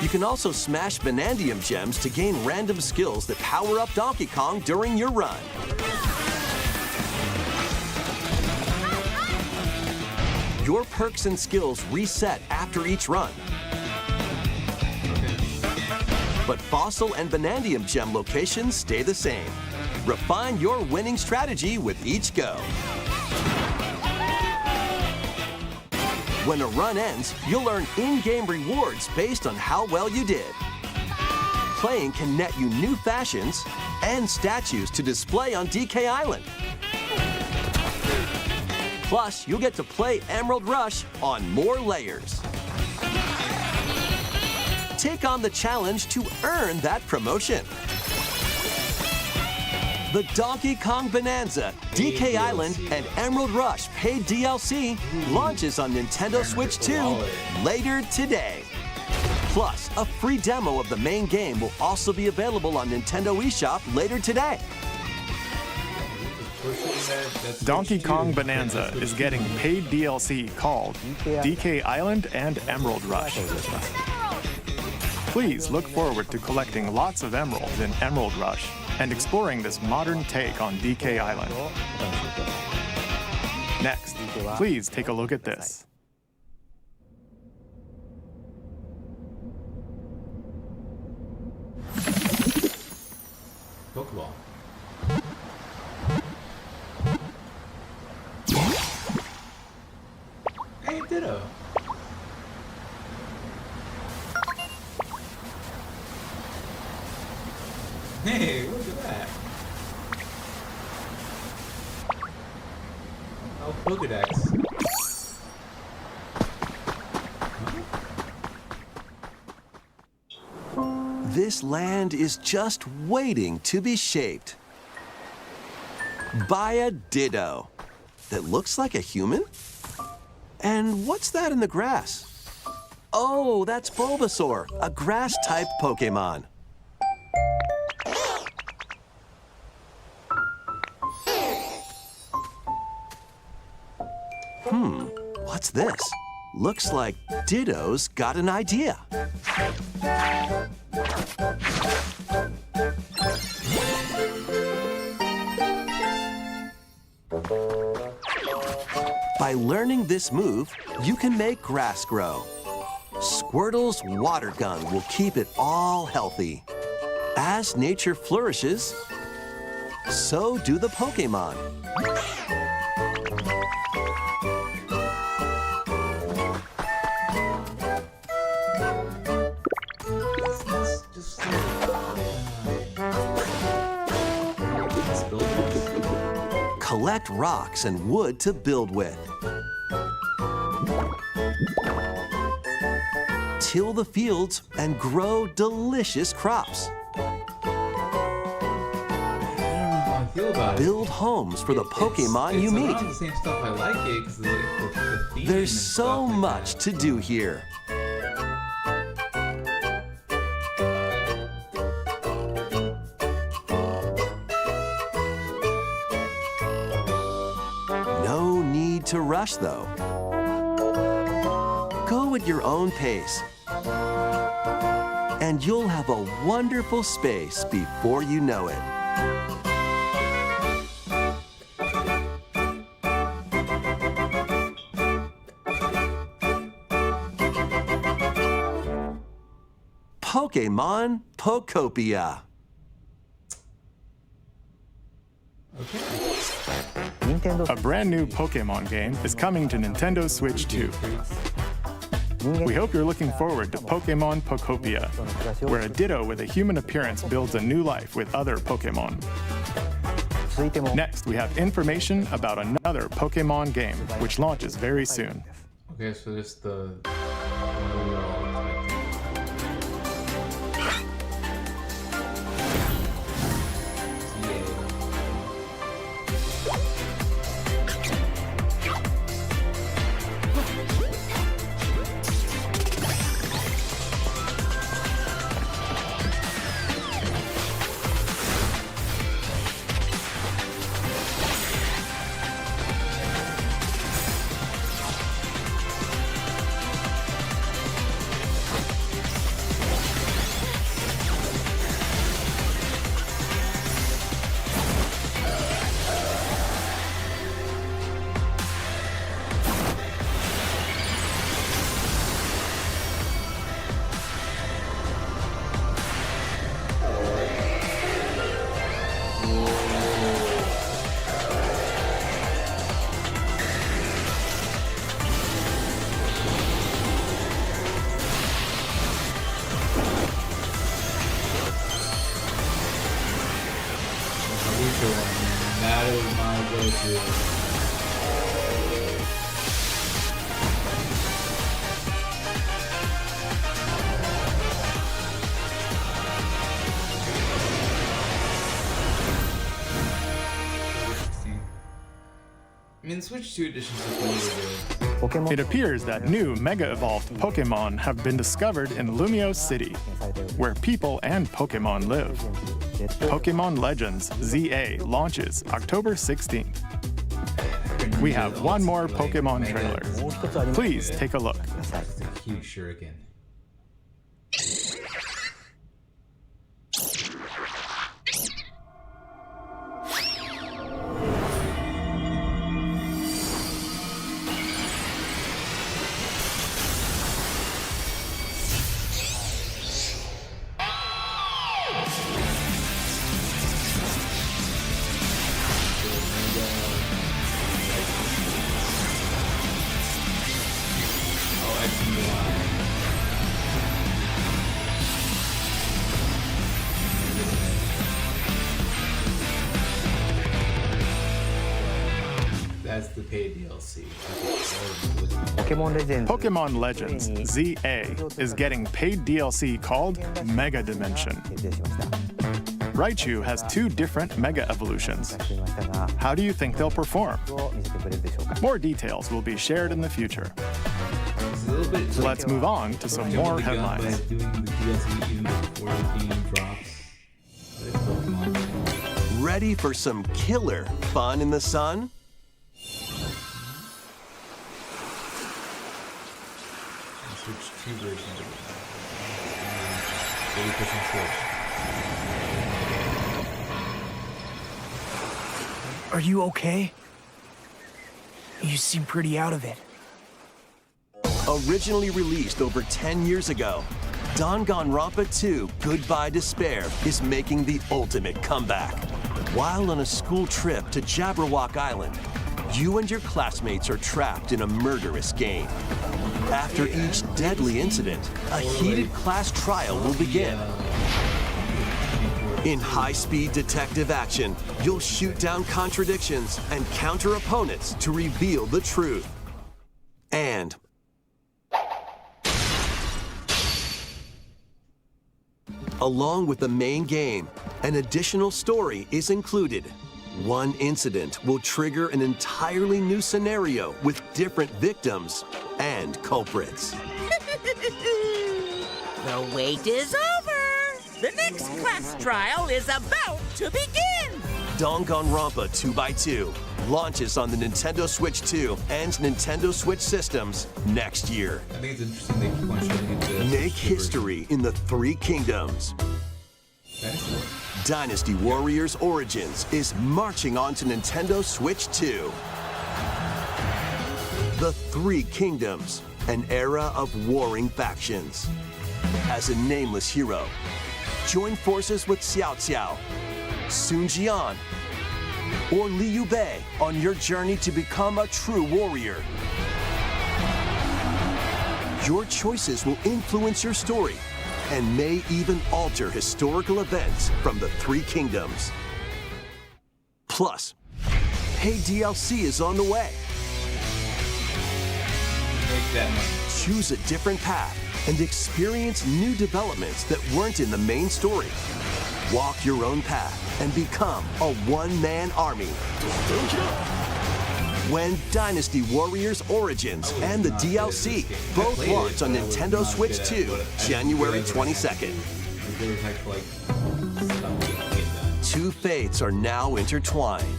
You can also smash Vanadium gems to gain random skills that power up Donkey Kong during your run. Your perks and skills reset after each run. But Fossil and Vanadium gem locations stay the same. Refine your winning strategy with each go. When a run ends, you'll earn in-game rewards based on how well you did. Playing can net you new fashions and statues to display on DK Island. Plus, you'll get to play Emerald Rush on more layers. Take on the challenge to earn that promotion. The Donkey Kong Bonanza, DK Island, and Emerald Rush paid DLC launches on Nintendo Switch 2 later today. Plus, a free demo of the main game will also be available on Nintendo eShop later today. Donkey Kong Bonanza is getting paid DLC called DK Island and Emerald Rush. Please look forward to collecting lots of emeralds in Emerald Rush and exploring this modern take on DK Island. Next, please take a look at this. Pokeball. Hey, Ditto. Hey, look at that. Oh, Pokedex. This land is just waiting to be shaped by a Ditto that looks like a human? And what's that in the grass? Oh, that's Bulbasaur, a grass-type Pokemon. What's this? Looks like Ditto's got an idea. By learning this move, you can make grass grow. Squirtle's water gun will keep it all healthy. As nature flourishes, so do the Pokemon. Collect rocks and wood to build with. Till the fields and grow delicious crops. Build homes for the Pokemon you meet. The same stuff. I like it because the theme. There's so much to do here. No need to rush, though. Go at your own pace. And you'll have a wonderful space before you know it. Pokemon Pokopia. A brand new Pokemon game is coming to Nintendo Switch 2. We hope you're looking forward to Pokemon Pokopia, where a Ditto with a human appearance builds a new life with other Pokemon. Next, we have information about another Pokemon game, which launches very soon. Okay, so this is the one we were all That is my go-to. I mean, Switch 2 editions are really good. It appears that new Mega Evolved Pokemon have been discovered in Lumiose City, where people and Pokemon live. Pokemon Legends ZA launches October 16th. We have one more Pokemon trailer. Please take a look. That's a huge shuriken. That's the paid DLC. Pokemon Legends ZA is getting paid DLC called Mega Dimension. Raichu has 2 different Mega Evolutions. How do you think they'll perform? More details will be shared in the future. Let's move on to some more headlines. Ready for some killer fun in the sun? Switch 2 version of it. 80% Switch. Are you okay? You seem pretty out of it. Originally released over 10 years ago, Danganronpa 2 Goodbye Despair is making the ultimate comeback. While on a school trip to Jabberwock Island, you and your classmates are trapped in a murderous game. After each deadly incident, a heated class trial will begin. In high-speed detective action, you'll shoot down contradictions and counter opponents to reveal the truth. And along with the main game, an additional story is included. One incident will trigger an entirely new scenario with different victims and culprits. The wait is over! The next class trial is about to begin! Danganronpa 2x2 launches on the Nintendo Switch 2 and Nintendo Switch systems next year. I think it's interesting they keep on showing it to Make history in the 3 kingdoms. Dynasty Warriors Origins is marching on to Nintendo Switch 2. The 3 Kingdoms, an era of warring factions. As a nameless hero, join forces with Xiao Xiao, Sun Jian, or Liu Bei on your journey to become a true warrior. Your choices will influence your story and may even alter historical events from the 3 Kingdoms. Plus, paid DLC is on the way. Choose a different path and experience new developments that weren't in the main story. Walk your own path and become a one-man army. When Dynasty Warriors Origins and the DLC both launch on Nintendo Switch 2, January 22nd. Two fates are now intertwined.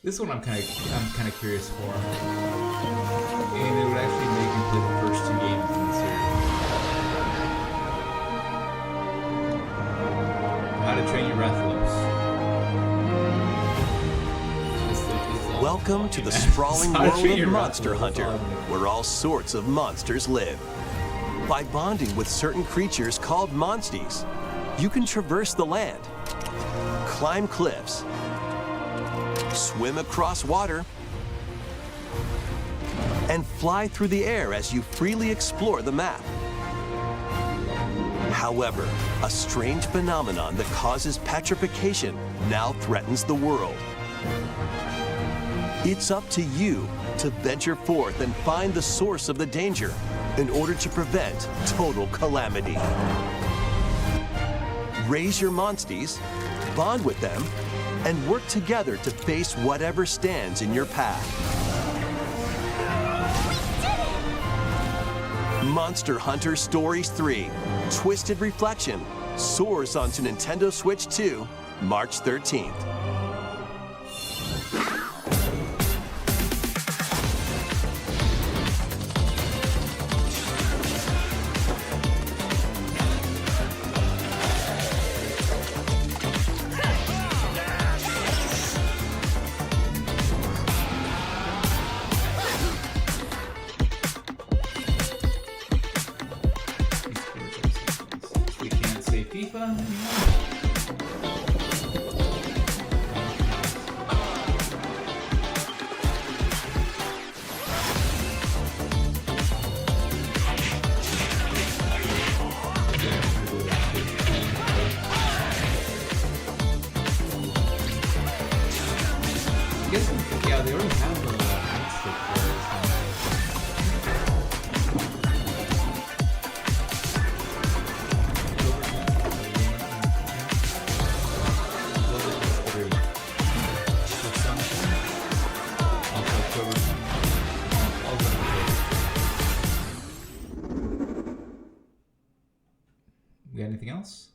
This one I'm kind of curious for. And it would actually make me play the first 2 games in the series. How to Train Your Rathalos. Welcome to the sprawling world of Monster Hunter, where all sorts of monsters live. By bonding with certain creatures called monsties, you can traverse the land, climb cliffs, swim across water, and fly through the air as you freely explore the map. However, a strange phenomenon that causes petrification now threatens the world. It's up to you to venture forth and find the source of the danger in order to prevent total calamity. Raise your monsties, bond with them, and work together to face whatever stands in your path. Monster Hunter Stories 3: Twisted Reflection soars onto Nintendo Switch 2, March 13th. We can't say FIFA anymore. I guess, yeah, they already have We got anything else?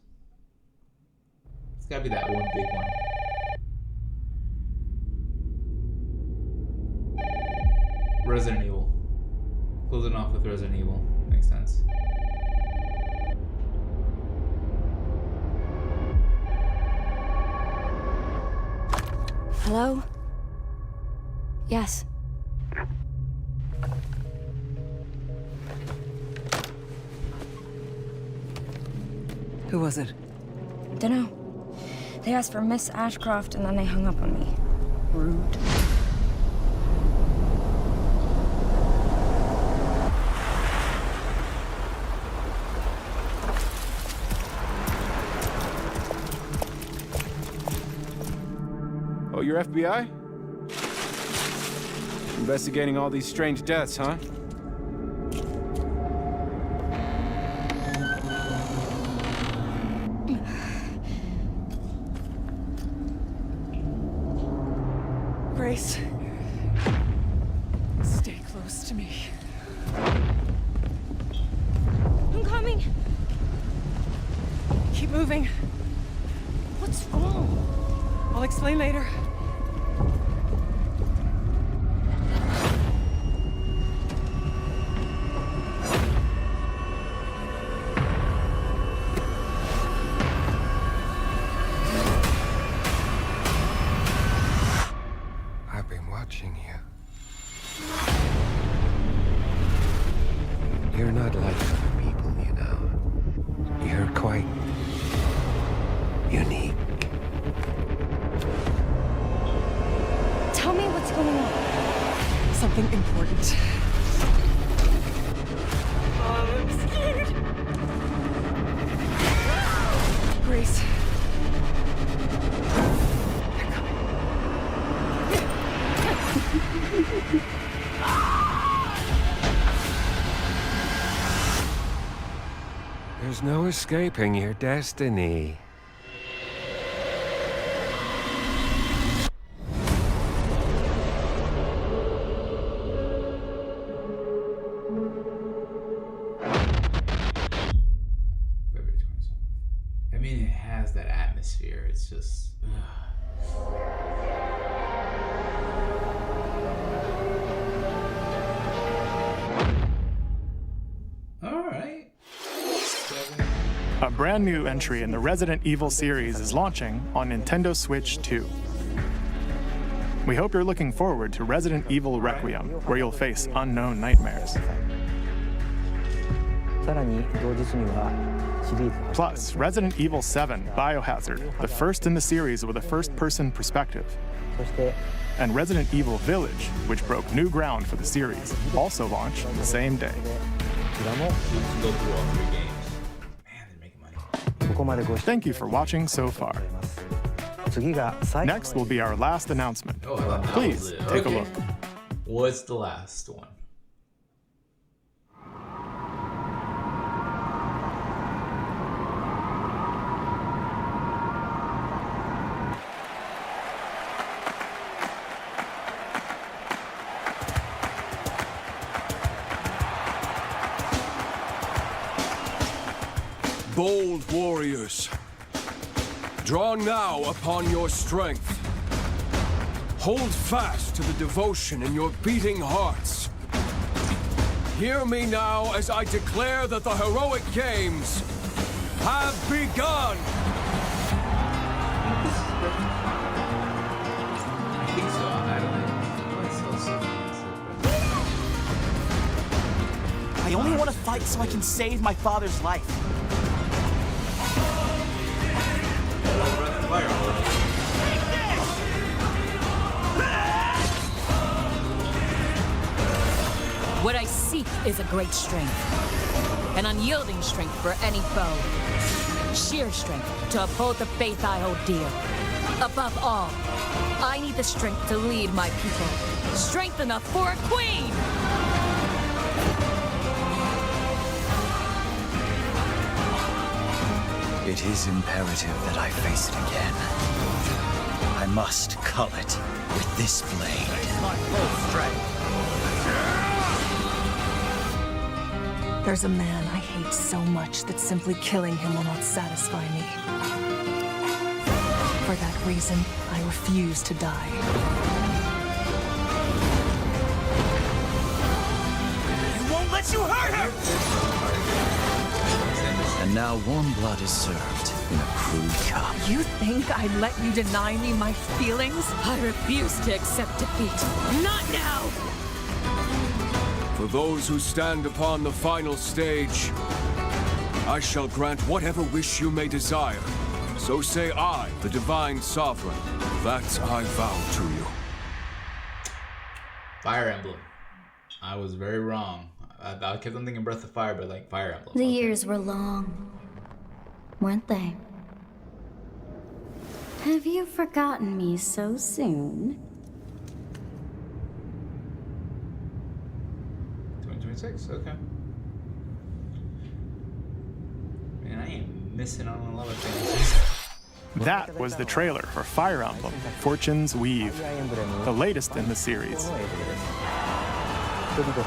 It's gotta be that one big one. Resident Evil. Closing off with Resident Evil. Makes sense. Hello? Yes. Who was it? Dunno. They asked for Miss Ashcroft and then they hung up on me. Rude. Oh, you're FBI? Investigating all these strange deaths, huh? Grace. Stay close to me. I'm coming. Keep moving. What's wrong? I'll explain later. I've been watching you. You're not like other people, you know. You're quite unique. Tell me what's going on. Something important. I'm scared. Grace. There's no escaping your destiny. February 27th. I mean, it has that atmosphere. It's just. Alright. A brand new entry in the Resident Evil series is launching on Nintendo Switch 2. We hope you're looking forward to Resident Evil Requiem, where you'll face unknown nightmares. Plus, Resident Evil 7 Biohazard, the first in the series with a first-person perspective. And Resident Evil Village, which broke new ground for the series, also launched the same day. Thank you for watching so far. Next will be our last announcement. Please take a look. What's the last one? Bold warriors, draw now upon your strength. Hold fast to the devotion in your beating hearts. Hear me now as I declare that the heroic games have begun. I think so. I don't know. I only want to fight so I can save my father's life. What I seek is a great strength, an unyielding strength for any foe, sheer strength to uphold the faith I hold dear. Above all, I need the strength to lead my people, strength enough for a queen! It is imperative that I face it again. I must cull it with this blade. My full strength. There's a man I hate hate so much that simply killing him will not satisfy me. For that reason, I refuse to die. I won't let you hurt her! And now warm blood is served in a crude cup. You think I'd let you deny me my feelings? I refuse to accept defeat. Not now! For those who stand upon the final stage, I shall grant whatever wish you may desire. So say I, the Divine Sovereign, that I vow to you. Fire Emblem. I was very wrong. I kept on thinking Breath of Fire, but like Fire Emblem. The years were long, weren't they? Have you forgotten me so soon? 2026, okay. Man, I ain't missing out on a lot of things. That was the trailer for Fire Emblem Fortune's Weave, the latest in the series.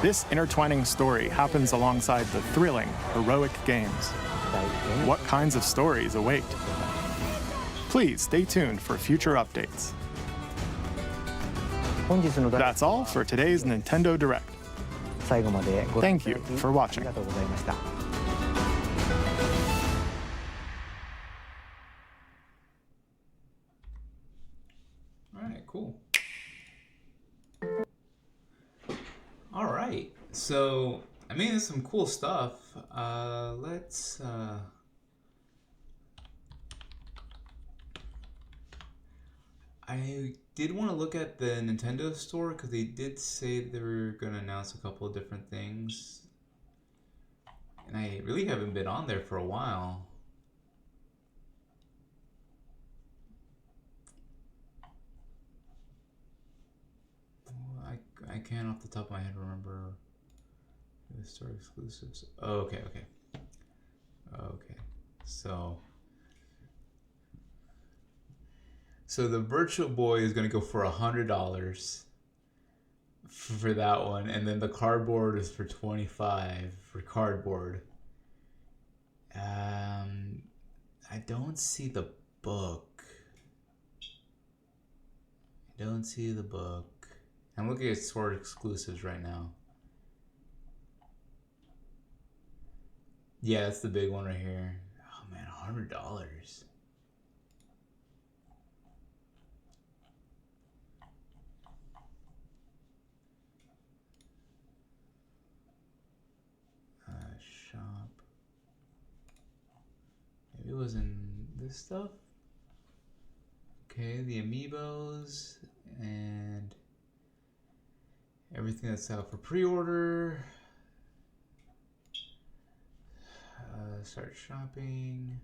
This intertwining story happens alongside the thrilling, heroic games. What kinds of stories await? Please stay tuned for future updates. That's all for today's Nintendo Direct. Thank you for watching. Alright, cool. Alright, so, I mean, there's some cool stuff. Let's, I did want to look at the Nintendo store because they did say they were going to announce a couple of different things. And I really haven't been on there for a while. I can't off the top of my head remember the store exclusives. Oh, okay. So the Virtual Boy is gonna go for $100 for that one, and then the cardboard is for $25 for cardboard. I don't see the book. I'm looking at store exclusives right now. Yeah, that's the big one right here. Oh man, $100. Shop. Maybe it was in this stuff. Okay, the amiibos and everything that's out for pre-order. Start shopping.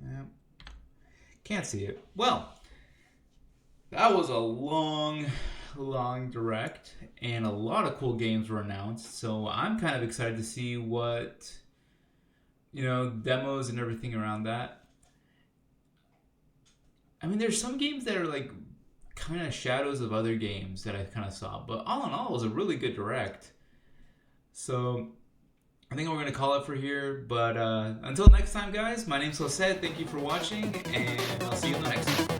Yep. Can't see it. Well, that was a long direct, and a lot of cool games were announced. So I'm kind of excited to see what, demos and everything around that. I mean, there's some games that are like kind of shadows of other games that I kind of saw, but all in all, it was a really good direct. So I think we're going to call it for here, but until next time, guys, my name's Jose. Thank you for watching, and I'll see you in the next one.